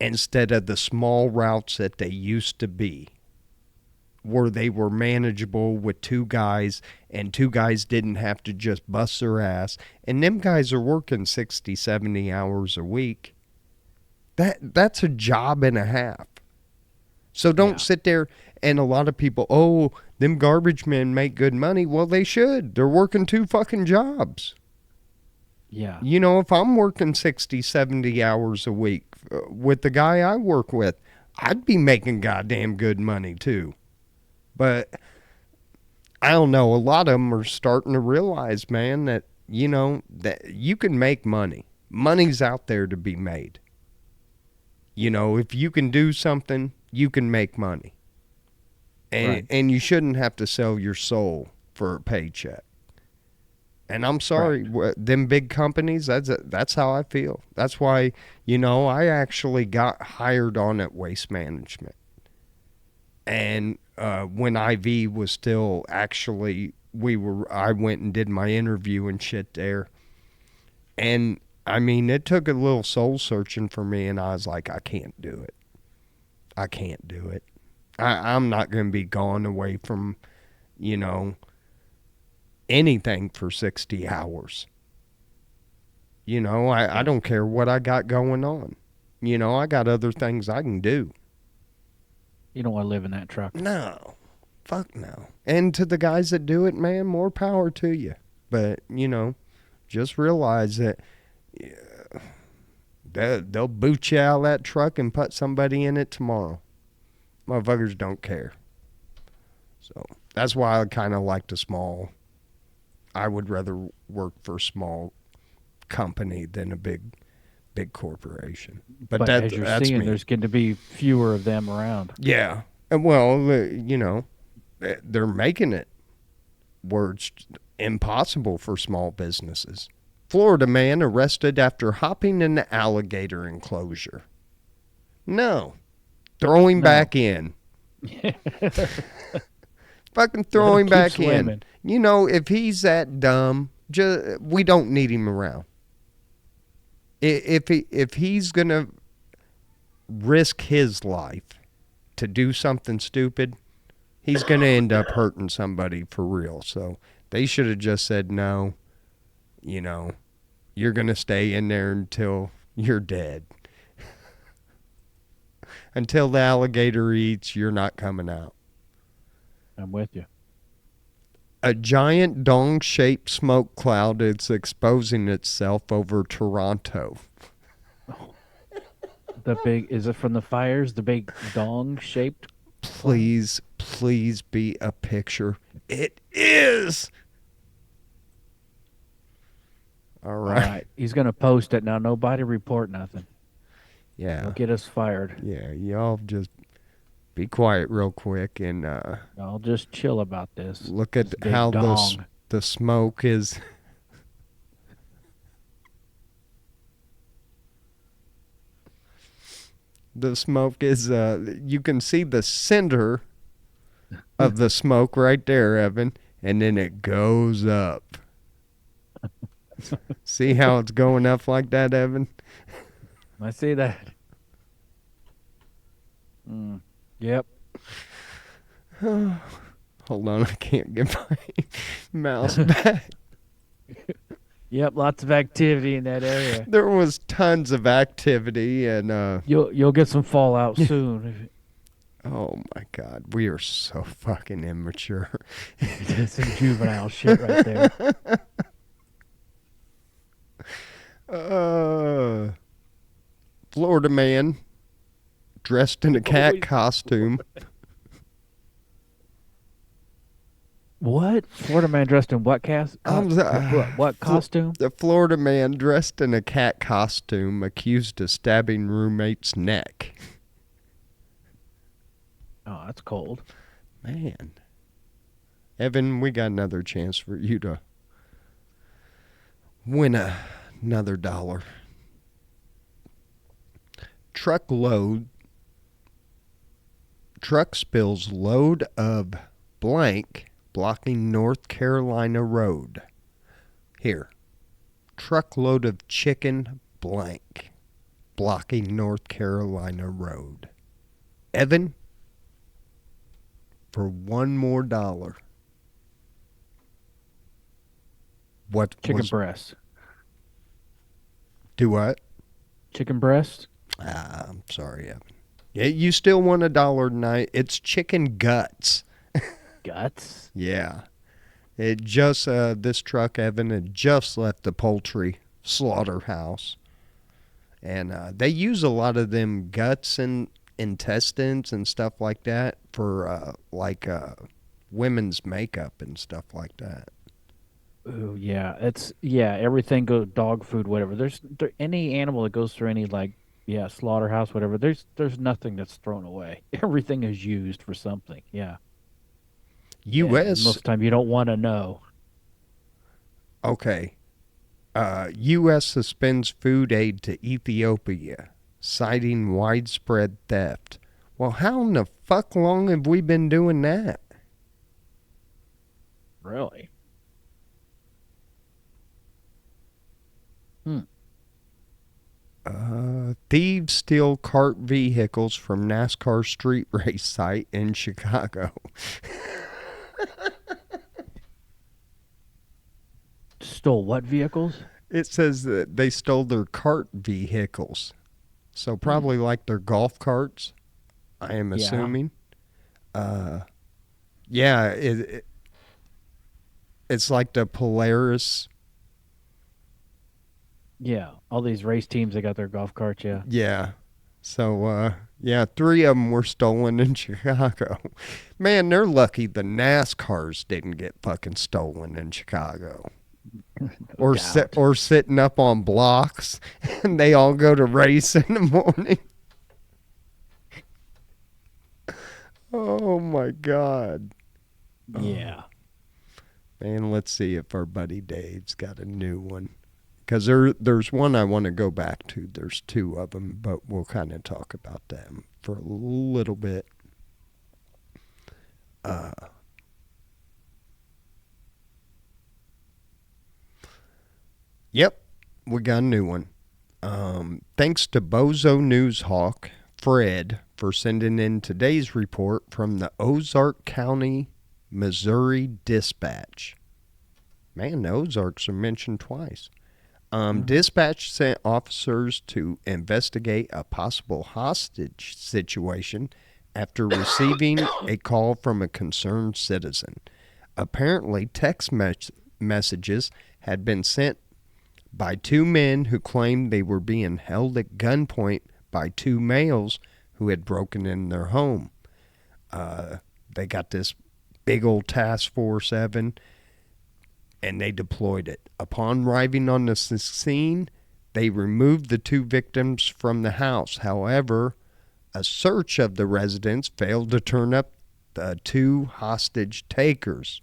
instead of the small routes that they used to be, where they were manageable with two guys, and two guys didn't have to just bust their ass. And them guys are working 60, 70 hours a week. That's a job and a half. So don't sit there, and a lot of people, them garbage men make good money. Well, they should. They're working 2 fucking jobs. Yeah. You know, if I'm working 60, 70 hours a week with the guy I work with, I'd be making goddamn good money too. But I don't know. A lot of them are starting to realize, man, that, you know, that you can make money. Money's out there to be made. You know, if you can do something, you can make money. And you shouldn't have to sell your soul for a paycheck. And I'm sorry, them big companies, that's how I feel. That's why, you know, I actually got hired on at Waste Management. And when IV was still actually, I went and did my interview and shit there. And I mean, it took a little soul searching for me, and I was like, I can't do it. I can't do it. I'm not going to be gone away from, you know, anything for 60 hours. You know, I don't care what I got going on. You know, I got other things I can do. You don't want to live in that truck. No. Fuck no. And to the guys that do it, man, more power to you. But, you know, just realize that they'll boot you out of that truck and put somebody in it tomorrow. Motherfuckers don't care. So that's why I kind of like the small. I would rather work for a small company than a big corporation. But as you're that's seeing, me. there's going to be fewer of them around. Yeah. And well, you know, they're making it where it's impossible for small businesses. Florida man arrested after hopping in the alligator enclosure. No. Throw him back in. Fucking throw him back in. You know, if he's that dumb, we don't need him around. If he's going to risk his life to do something stupid, he's going to end up hurting somebody for real. So they should have just said, no, you know, you're going to stay in there until you're dead. Until the alligator eats, you're not coming out. I'm with you. A giant dong-shaped smoke cloud is exposing itself over Toronto. Is it from the fires? The big dong-shaped? Please be a picture. It is. All right. He's going to post it now. Nobody report nothing. Yeah. Don't get us fired. Yeah, y'all just be quiet real quick and I'll just chill about this. Look at how the smoke is. The smoke is you can see the center of the smoke right there, Evan, and then it goes up. See how it's going up like that, Evan? I see that. Yep. Hold on, I can't get my mouse back. Yep, lots of activity in that area. There was tons of activity, and you'll get some fallout soon. Oh my God, we are so fucking immature. That's some juvenile shit right there. Florida man dressed in a cat costume. What? Florida man dressed in what what costume? The Florida man dressed in a cat costume accused of stabbing roommate's neck. Oh, that's cold. Man. Evan, we got another chance for you to win another $1. Truck spills load of blank blocking North Carolina road. Here. Truckload of chicken blank blocking North Carolina road. Evan, for one more $1. What? Chicken breast. Do what? Chicken breast? I'm sorry, Evan. Yeah, you still won $1 tonight. It's chicken guts. Guts? Yeah. It just, this truck, Evan, had just left the poultry slaughterhouse. And they use a lot of them guts and intestines and stuff like that for women's makeup and stuff like that. Oh yeah, everything goes dog food, whatever. Any animal that goes through any like slaughterhouse, whatever. There's nothing that's thrown away. Everything is used for something. Yeah, and most U.S. of the time you don't want to know. Okay. U.S. suspends food aid to Ethiopia, citing widespread theft. Well, how in the fuck long have we been doing that? Really? Hmm. Thieves steal cart vehicles from NASCAR street race site in Chicago. Stole what vehicles? It says that they stole their cart vehicles. So Hmm. probably like their golf carts, I am Yeah, assuming. Yeah, it's like the Polaris. yeah. All these race teams, they got their golf carts. Yeah. Yeah. So, yeah, three of them were stolen in Chicago. Man, they're lucky the NASCARs didn't get fucking stolen in Chicago. No doubt. Or sitting up on blocks and they all go to race in the morning. Oh my God. Oh, Yeah. man, let's see if our buddy Dave's got a new one. Because there's one I want to go back to. There's two of them, but we'll kind of talk about them for a little bit. Uh, yep, we got a new one. Thanks to Bozo News Hawk Fred for sending in today's report from the Ozark County, Missouri Dispatch. Man, the Ozarks are mentioned twice. Hmm. Dispatch sent officers to investigate a possible hostage situation after receiving a call from a concerned citizen. Apparently, messages had been sent by two men who claimed they were being held at gunpoint by two males who had broken in their home. They got this big old Task Force 7 and they deployed it. Upon arriving on the scene, they removed the two victims from the house. However, a search of the residence failed to turn up the two hostage takers.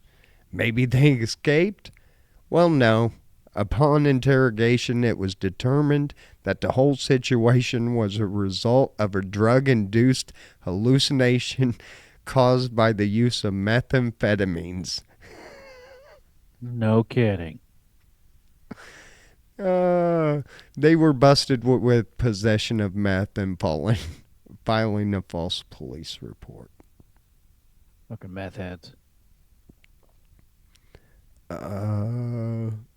Maybe they escaped? Well, no. Upon interrogation, it was determined that the whole situation was a result of a drug induced hallucination caused by the use of methamphetamines. No kidding. Uh, they were busted with possession of meth and filing a false police report. Fucking meth heads.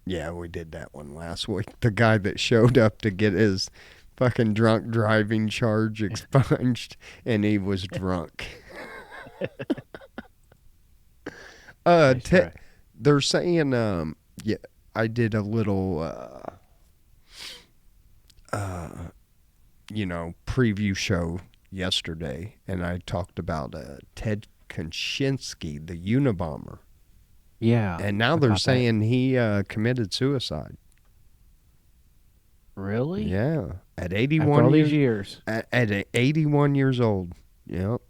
Yeah, we did that one last week. The guy that showed up to get his fucking drunk driving charge expunged, and he was drunk. Uh, Nice te- try. they're saying, yeah, I did a little, preview show yesterday, and I talked about Ted Kaczynski, the Unabomber, Yeah, and now I they're caught that. saying he committed suicide. Really? Yeah, at After 81 all these years, years, at 81 years old. Yep.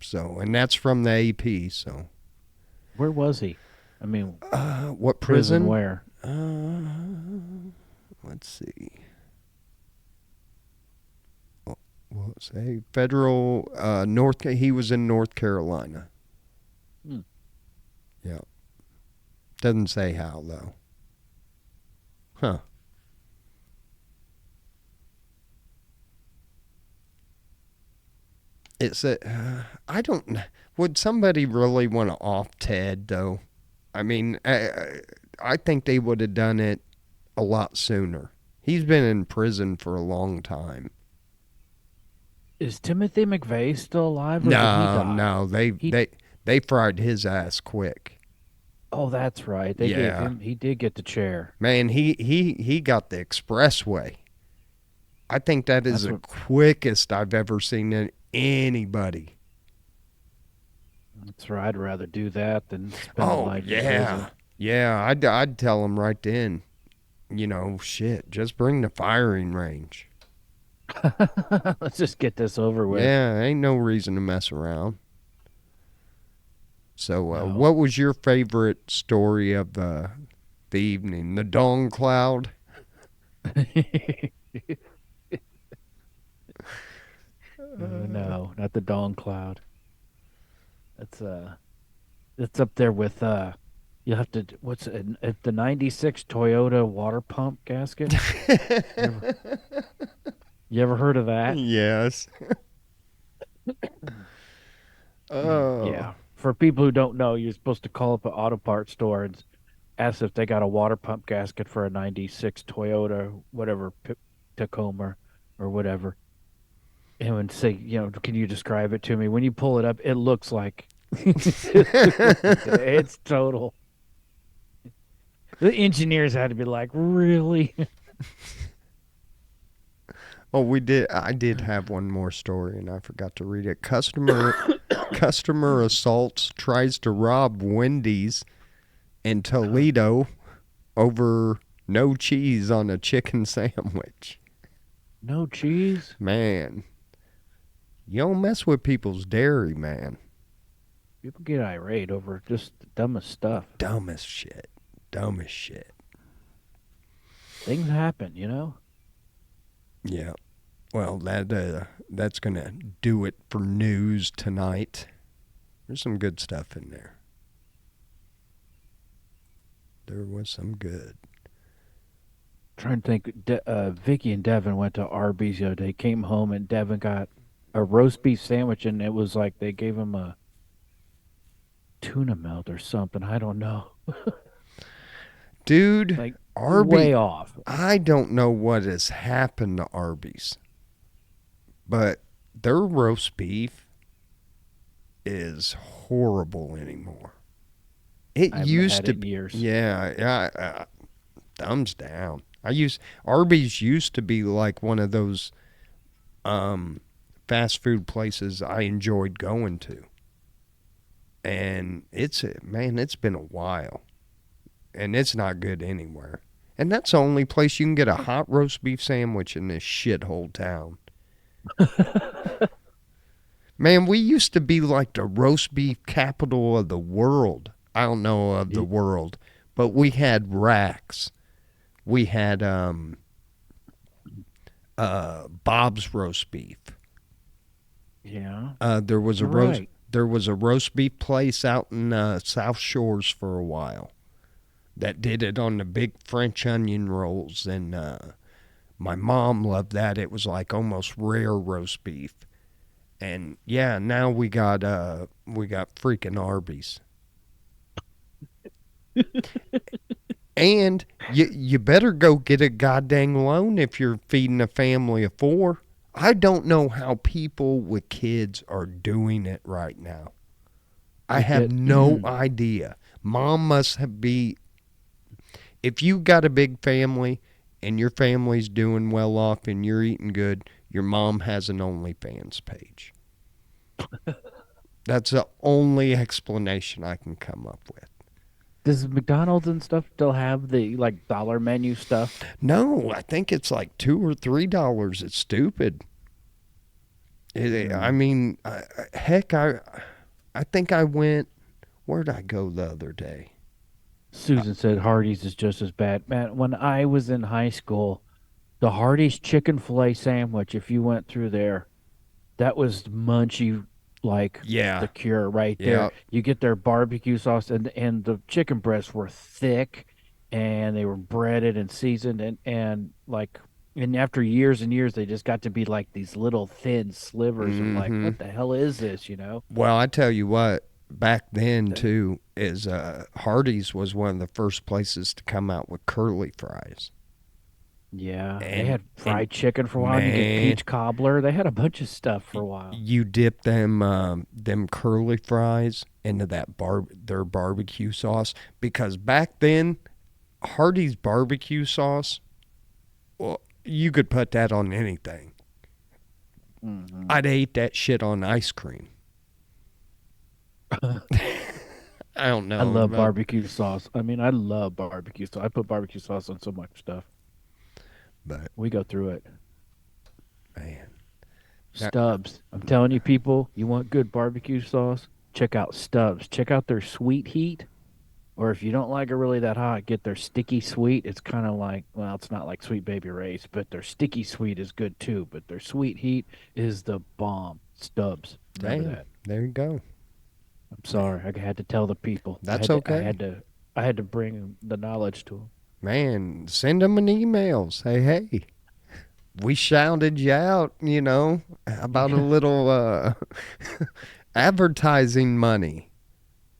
So, and that's from the AP. So, where was he? I mean, what prison prison? where? Let's see. Well, say federal North. He was in North Carolina. Hmm. Yeah. Doesn't say how though. Huh. It's a. I don't. Would somebody really want to off Ted though? I mean, I think they would have done it a lot sooner. He's been in prison for a long time. Is Timothy McVeigh still alive or did he No, die? no, they He they they fried his ass quick. Oh, that's right. They gave Yeah. him. He did get the chair. Man, he got the expressway. I think that is That's the what. quickest I've ever seen anybody. That's right. I'd rather do that than spend the Oh, night in yeah. prison. Yeah, I'd tell him right then, shit, just bring the firing range. Let's just get this over with. Yeah, ain't no reason to mess around. So, No. what was your favorite story of the evening? The dawn cloud? No, not the Dawn Cloud. That's it's up there with you have to what's it, the 96 Toyota water pump gasket? You ever you ever heard of that? Yes. Oh. Yeah. For people who don't know, you're supposed to call up an auto parts store and ask if they got a water pump gasket for a 96 Toyota whatever Tacoma or whatever. And would say, can you describe it to me? When you pull it up, it looks like it's total. The engineers had to be like, really? Oh, we did. I did have one more story, and I forgot to read it. Customer assaults tries to rob Wendy's in Toledo over no cheese on a chicken sandwich. No cheese? Man, you don't mess with people's dairy, man. People get irate over just the dumbest stuff. Dumbest shit. Dumbest shit. Things happen. Yeah. Well, that's gonna do it for news tonight. There's some good stuff in there. There was some good. Trying to think. Vicky and Devin went to Arby's the other day. Came home and Devin got a roast beef sandwich, and it was like they gave him a tuna melt or something. I don't know. Dude, Like Arby's. way off. I don't know what has happened to Arby's, but their roast beef is horrible anymore. It I haven't used had to it in be, years. yeah, thumbs down. Arby's used to be like one of those um, fast food places I enjoyed going to, and it's been a while, and it's not good anywhere. And that's the only place you can get a hot roast beef sandwich in this shithole town. Man, we used to be like the roast beef capital of the world. I don't know of the Y- world, but we had racks. We had Bob's roast beef. Yeah, There was a you're roast right. there was a roast beef place out in South Shores for a while that did it on the big French onion rolls, and my mom loved that. It was like almost rare roast beef. And yeah, now we got freaking Arby's. And you better go get a goddamn loan if you're feeding a family of four. I don't know how people with kids are doing it right now. I Like have that. no idea. Mom must have be if you got a big family and your family's doing well off and you're eating good, your mom has an OnlyFans page. That's the only explanation I can come up with. Does McDonald's and stuff still have the like dollar menu stuff? No, I think it's like $2 or $3. It's stupid. I Hmm. mean, heck, I think I went. Where'd I go the other day? Susan said Hardee's is just as bad. Man, when I was in high school, the Hardee's chicken fillet sandwich, if you went through there, that was munchy like Yeah, the cure right there. yeah. You get their barbecue sauce and the chicken breasts were thick and they were breaded and seasoned and like and after years and years they just got to be like these little thin slivers of like Mm-hmm. what the hell is this? Well, I tell you what. Back then too, is Hardee's was one of the first places to come out with curly fries. Yeah, they And had fried chicken for a while, and you get man, peach cobbler. They had a bunch of stuff for a while. you dip them curly fries into their barbecue sauce, because back then Hardee's barbecue sauce, well, you could put that on anything. Hmm. I'd ate that shit on ice cream. I don't I know, love barbecue sauce. I mean, I love barbecue sauce. I put barbecue sauce on so much stuff. but We go through it. man, that, Stubbs. I'm telling you, people, you want good barbecue sauce? Check out Stubbs. Check out their sweet heat. Or if you don't like it really that hot, get their sticky sweet. It's kind of like, well, it's not like Sweet Baby Ray's, but their sticky sweet is good too. But their sweet heat is the bomb. Stubbs. Remember damn, that. there you go. I'm sorry. I had to tell the people. That's okay. I had to bring the knowledge to them. Man, send them an email. Say, hey, we shouted you out, about a little advertising money.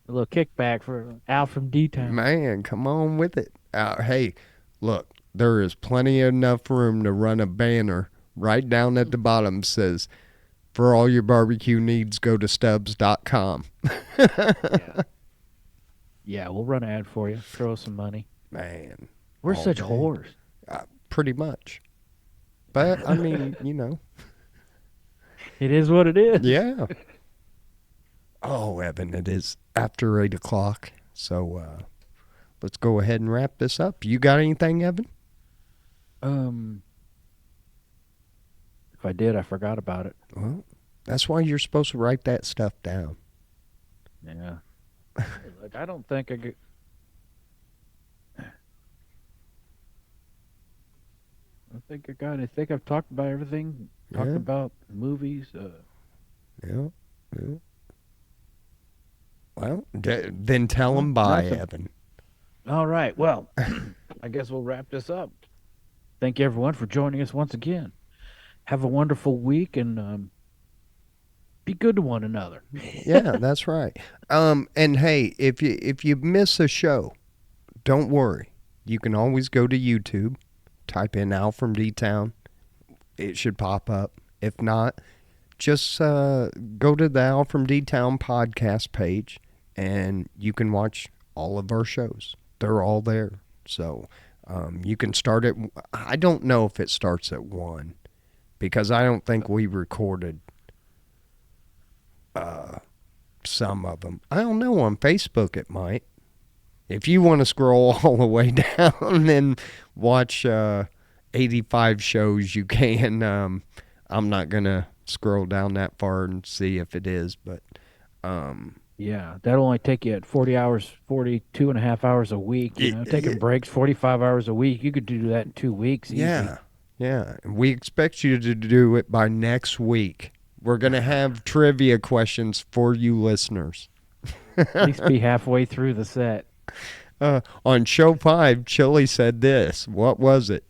A little kickback for Al from D-Town. Man, come on with it. Hey, look, there is plenty enough room to run a banner right down at the bottom says, for all your barbecue needs, go to Stubbs.com. Yeah. Yeah, we'll run an ad for you. Throw us some money. Man, We're all such day. whores. Pretty much. But, I mean, It is what it is. yeah. Oh, Evan, it is after 8 o'clock. So let's go ahead and wrap this up. You got anything, Evan? Um, if I did, I forgot about it. Well, that's why you're supposed to write that stuff down. Yeah. Like, I don't think I get. I think I got. I think I've talked about everything. Talked Yeah. about movies. Yeah. Yeah. Well, then tell them bye, Nothing. Evan. All right. Well, I guess we'll wrap this up. Thank you, everyone, for joining us once again. Have a wonderful week and be good to one another. Yeah, that's right. And hey, if you miss a show, don't worry. You can always go to YouTube, type in Al from D-Town. It should pop up. If not, just go to the Al from D-Town podcast page, and you can watch all of our shows. They're all there. So you can start it. I don't know if it starts at 1, because I don't think we recorded some of them. I don't know. On Facebook, it might. If you want to scroll all the way down and watch 85 shows, you can. I'm not going to scroll down that far and see if it is, but Yeah, that'll only take you at 40 hours, 42 and a half hours a week. Taking breaks, 45 hours a week. You could do that in 2 weeks. Easy. yeah. We expect you to do it by next week. We're going to have trivia questions for you listeners. At least be halfway through the set. On show 5, Chili said this. What was it?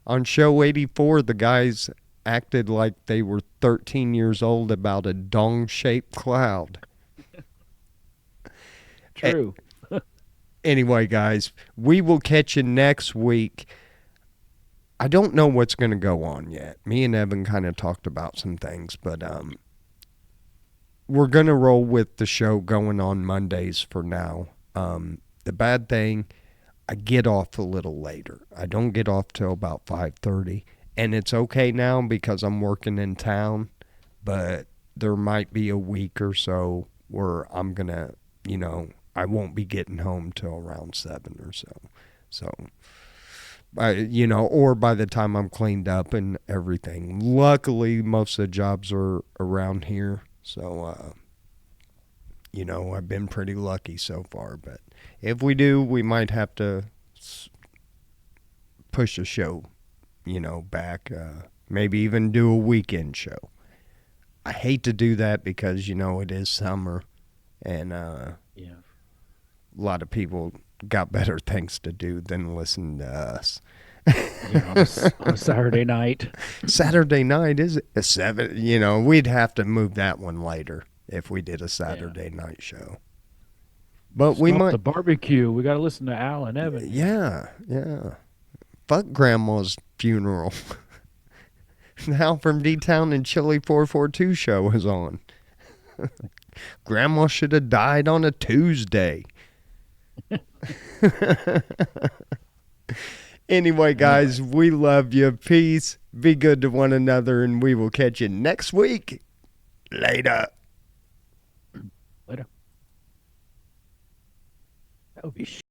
On show 84, the guys acted like they were 13 years old about a dong-shaped cloud. True. Anyway, guys, we will catch you next week. I don't know what's going to go on yet. Me and Evan kind of talked about some things, but we're going to roll with the show going on Mondays for now. The bad thing, I get off a little later. I don't get off till about 5:30, and it's okay now because I'm working in town, but there might be a week or so where I'm going to, I won't be getting home till around 7 or so. So, or by the time I'm cleaned up and everything. Luckily, most of the jobs are around here, so, I've been pretty lucky so far. But if we do, we might have to push a show, back. Maybe even do a weekend show. I hate to do that because, it is summer, and Yeah. a lot of people got better things to do than listen to us. On a Saturday night. Saturday night is a 7. We'd have to move that one later if we did a Saturday night show. But we Stop might. the barbecue. We got to listen to Al and Evan. Yeah. fuck Grandma's funeral. Now from D-Town and Chili442 Show was on. Grandma should have died on a Tuesday. Anyway, guys, we love you. Peace. Be good to one another, and we will catch you next week. Later. Later. That would be